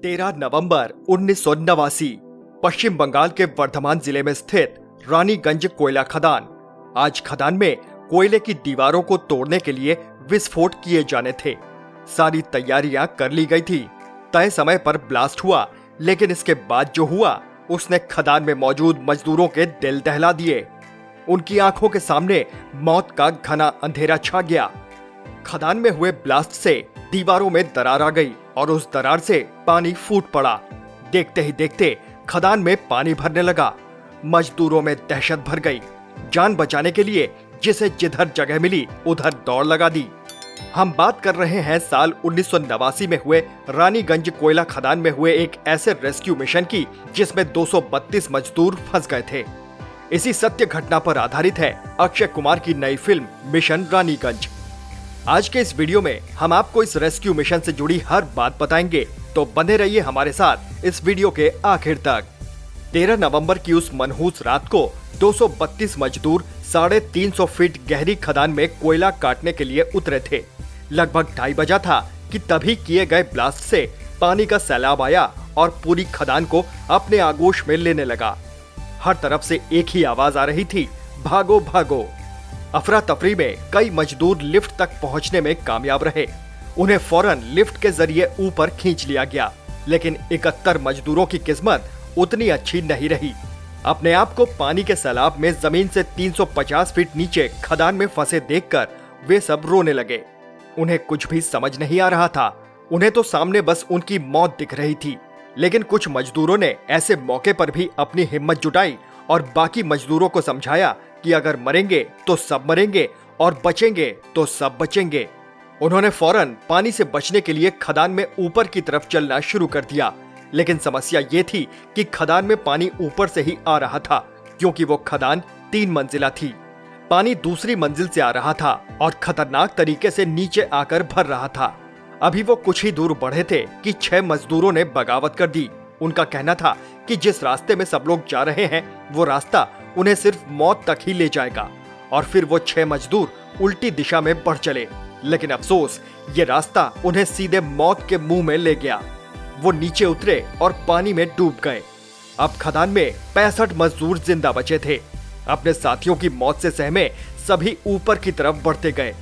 13 नवंबर 1989 पश्चिम बंगाल के वर्धमान जिले में स्थित रानीगंज कोयला खदान। आज खदान में कोयले की दीवारों को तोड़ने के लिए विस्फोट किए जाने थे। सारी तैयारियां कर ली गई थी। तय समय पर ब्लास्ट हुआ, लेकिन इसके बाद जो हुआ उसने खदान में मौजूद मजदूरों के दिल दहला दिए। उनकी आंखों के सामने मौत का घना अंधेरा छा गया। खदान में हुए ब्लास्ट से दीवारों में दरार आ गई और उस दरार से पानी फूट पड़ा। देखते ही देखते खदान में पानी भरने लगा। मजदूरों में दहशत भर गई। जान बचाने के लिए जिसे जिधर जगह मिली उधर दौड़ लगा दी। हम बात कर रहे हैं साल 1989 में हुए रानीगंज कोयला खदान में हुए एक ऐसे रेस्क्यू मिशन की जिसमें 232 मजदूर फंस गए थे। इसी सत्य घटना पर आधारित है अक्षय कुमार की नई फिल्म मिशन रानीगंज। आज के इस वीडियो में हम आपको इस रेस्क्यू मिशन से जुड़ी हर बात बताएंगे, तो बने रहिए हमारे साथ इस वीडियो के आखिर तक। 13 नवंबर की उस मनहूस रात को 232 मजदूर 350 फीट गहरी खदान में कोयला काटने के लिए उतरे थे। लगभग 2:30 बजा था कि तभी किए गए ब्लास्ट से पानी का सैलाब आया और पूरी खदान को अपने आगोश में लेने लगा। हर तरफ से एक ही आवाज आ रही थी, भागो भागो। अफरा तफरी में कई मजदूर लिफ्ट तक पहुंचने में कामयाब रहे। उन्हें फौरन लिफ्ट के जरिए ऊपर खींच लिया गया, लेकिन 71 मजदूरों की किस्मत उतनी अच्छी नहीं रही। अपने आप को पानी के सैलाब में जमीन से 350 फीट नीचे खदान में फंसे देखकर वे सब रोने लगे। उन्हें कुछ भी समझ नहीं आ रहा था। उन्हें तो सामने बस उनकी मौत दिख रही थी। लेकिन कुछ मजदूरों ने ऐसे मौके पर भी अपनी हिम्मत जुटाई और बाकी मजदूरों को समझाया कि अगर मरेंगे तो सब मरेंगे और बचेंगे तो सब बचेंगे। उन्होंने फौरन पानी से बचने के लिए खदान में ऊपर की तरफ चलना शुरू कर दिया। लेकिन समस्या ये थी कि खदान में पानी ऊपर से ही आ रहा था, क्योंकि वो खदान 3 मंजिला थी। पानी दूसरी मंजिल से आ रहा था और खतरनाक तरीके से नीचे आकर भर रहा था। अभी वो कुछ ही दूर बढ़े थे कि 6 मजदूरों ने बगावत कर दी। उनका कहना था कि जिस रास्ते में सब लोग जा रहे हैं वो रास्ता उन्हें सिर्फ मौत तक ही ले जाएगा, और फिर वो 6 मजदूर उल्टी दिशा में बढ़ चले। लेकिन अफसोस, ये रास्ता उन्हें सीधे मौत के मुंह में ले गया। वो नीचे उतरे और पानी में डूब गए। अब खदान में 65 मजदूर जिंदा बचे थे। अपने साथियों की मौत से सहमे सभी ऊपर की तरफ बढ़ते गए।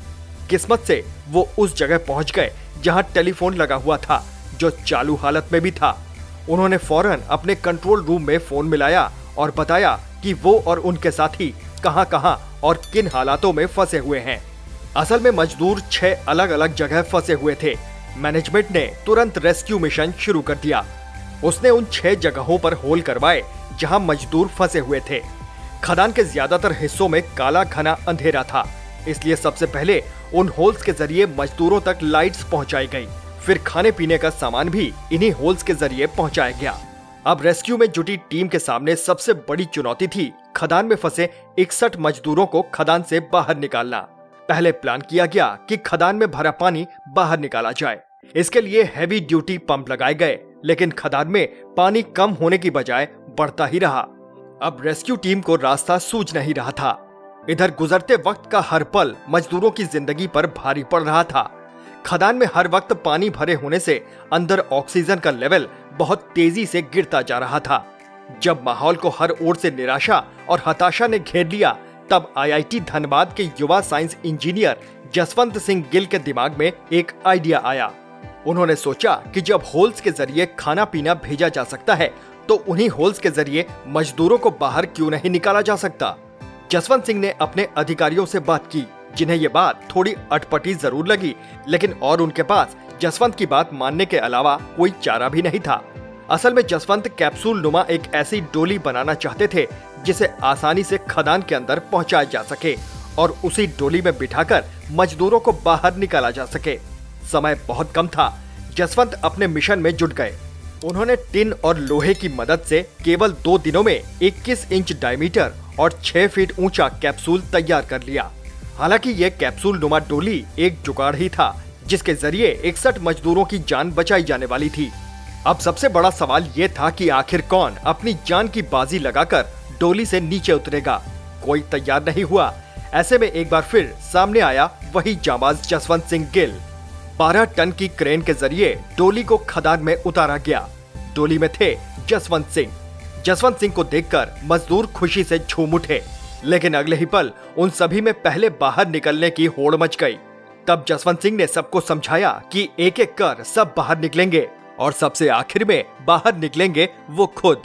किस्मत से वो उस जगह पहुंच गए जहां टेलीफोन लगा हुआ था, जो चालू हालत में भी था। उन्होंने फौरन अपने कंट्रोल रूम में फोन मिलाया और बताया कि वो और उनके साथी कहां-कहां और किन हालातों में फंसे हुए हैं। असल में मजदूर 6 अलग-अलग जगह फंसे हुए थे। मैनेजमेंट ने तुरंत रेस्क्यू मिशन शुरू कर दिया। उसने उन 6 जगहों पर होल करवाए जहां मजदूर फंसे हुए थे। खदान के ज्यादातर हिस्सों में काला घना अंधेरा था, इसलिए सबसे पहले उन होल्स के जरिए मजदूरों तक लाइट्स पहुंचाई गई। फिर खाने पीने का सामान भी इन्हीं होल्स के जरिए पहुंचाया गया। अब रेस्क्यू में जुटी टीम के सामने सबसे बड़ी चुनौती थी खदान में फंसे 61 मजदूरों को खदान से बाहर निकालना। पहले प्लान किया गया कि खदान में भरा पानी बाहर निकाला जाए। इसके लिए हैवी ड्यूटी पंप लगाए गए, लेकिन खदान में पानी कम होने की बजाय बढ़ता ही रहा। अब रेस्क्यू टीम को रास्ता सूझ नहीं रहा था। इधर गुजरते वक्त का हर पल मजदूरों की जिंदगी पर भारी पड़ रहा था। खदान में हर वक्त पानी भरे होने से अंदर ऑक्सीजन का लेवल बहुत तेजी से गिरता जा रहा था। जब माहौल को हर ओर से निराशा और हताशा ने घेर लिया, तब आईआईटी धनबाद के युवा साइंस इंजीनियर जसवंत सिंह गिल के दिमाग में एक आइडिया आया। उन्होंने सोचा कि जब होल्स के जरिए खाना पीना भेजा जा सकता है, तो उन्हीं होल्स के जरिए मजदूरों को बाहर क्यों नहीं निकाला जा सकता। जसवंत सिंह ने अपने अधिकारियों से बात की, जिन्हें ये बात थोड़ी अटपटी जरूर लगी, लेकिन और उनके पास जसवंत की बात मानने के अलावा कोई चारा भी नहीं था। असल में जसवंत कैप्सूल नुमा एक ऐसी डोली बनाना चाहते थे जिसे आसानी से खदान के अंदर पहुंचाया जा सके और उसी डोली में बिठाकर मजदूरों को बाहर निकाला जा सके। समय बहुत कम था। जसवंत अपने मिशन में जुट गए। उन्होंने टिन और लोहे की मदद से केवल 2 दिनों में 21 इंच डायमीटर और 6 फीट ऊंचा कैप्सूल तैयार कर लिया। हालांकि ये कैप्सूल नुमा डोली एक जुगाड़ ही था, जिसके जरिए 61 मजदूरों की जान बचाई जाने वाली थी। अब सबसे बड़ा सवाल ये था कि आखिर कौन अपनी जान की बाजी लगाकर डोली से नीचे उतरेगा। कोई तैयार नहीं हुआ। ऐसे में एक बार फिर सामने आया वही जांबाज जसवंत सिंह गिल। 12 टन की क्रेन के जरिए डोली को खदान में उतारा गया। डोली में थे जसवंत सिंह। जसवंत सिंह को देखकर मजदूर खुशी से झूम उठे, लेकिन अगले ही पल उन सभी में पहले बाहर निकलने की होड़ मच गई। तब जसवंत सिंह ने सबको समझाया कि एक एक कर सब बाहर निकलेंगे और सबसे आखिर में बाहर निकलेंगे वो खुद।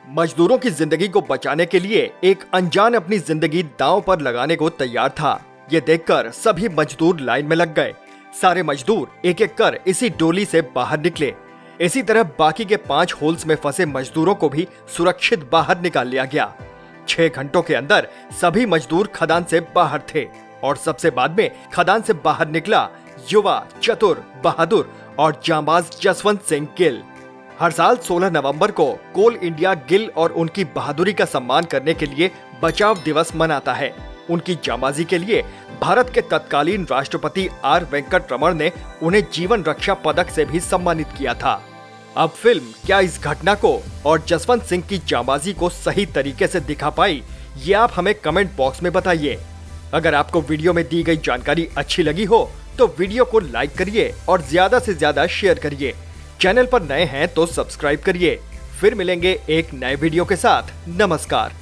मजदूरों की जिंदगी को बचाने के लिए एक अनजान अपनी जिंदगी दांव पर लगाने को तैयार था। ये देखकर सभी मजदूर लाइन में लग गए। सारे मजदूर एक एक कर इसी डोली से बाहर निकले। इसी तरह बाकी के 5 होल्स में फंसे मजदूरों को भी सुरक्षित बाहर निकाल लिया गया। 6 घंटों के अंदर सभी मजदूर खदान से बाहर थे और सबसे बाद में खदान से बाहर निकला युवा, चतुर, बहादुर और जांबाज जसवंत सिंह गिल। हर साल 16 नवंबर को कोल इंडिया गिल और उनकी बहादुरी का सम्मान करने के लिए बचाव दिवस मनाता है। उनकी जांबाजी के लिए भारत के तत्कालीन राष्ट्रपति आर वेंकट रमण ने उन्हें जीवन रक्षा पदक से भी सम्मानित किया था। अब फिल्म क्या इस घटना को और जसवंत सिंह की जांबाजी को सही तरीके से दिखा पाई, ये आप हमें कमेंट बॉक्स में बताइए। अगर आपको वीडियो में दी गई जानकारी अच्छी लगी हो तो वीडियो को लाइक करिए और ज्यादा से ज्यादा शेयर करिए। चैनल पर नए हैं तो सब्सक्राइब करिए। फिर मिलेंगे एक नए वीडियो के साथ। नमस्कार।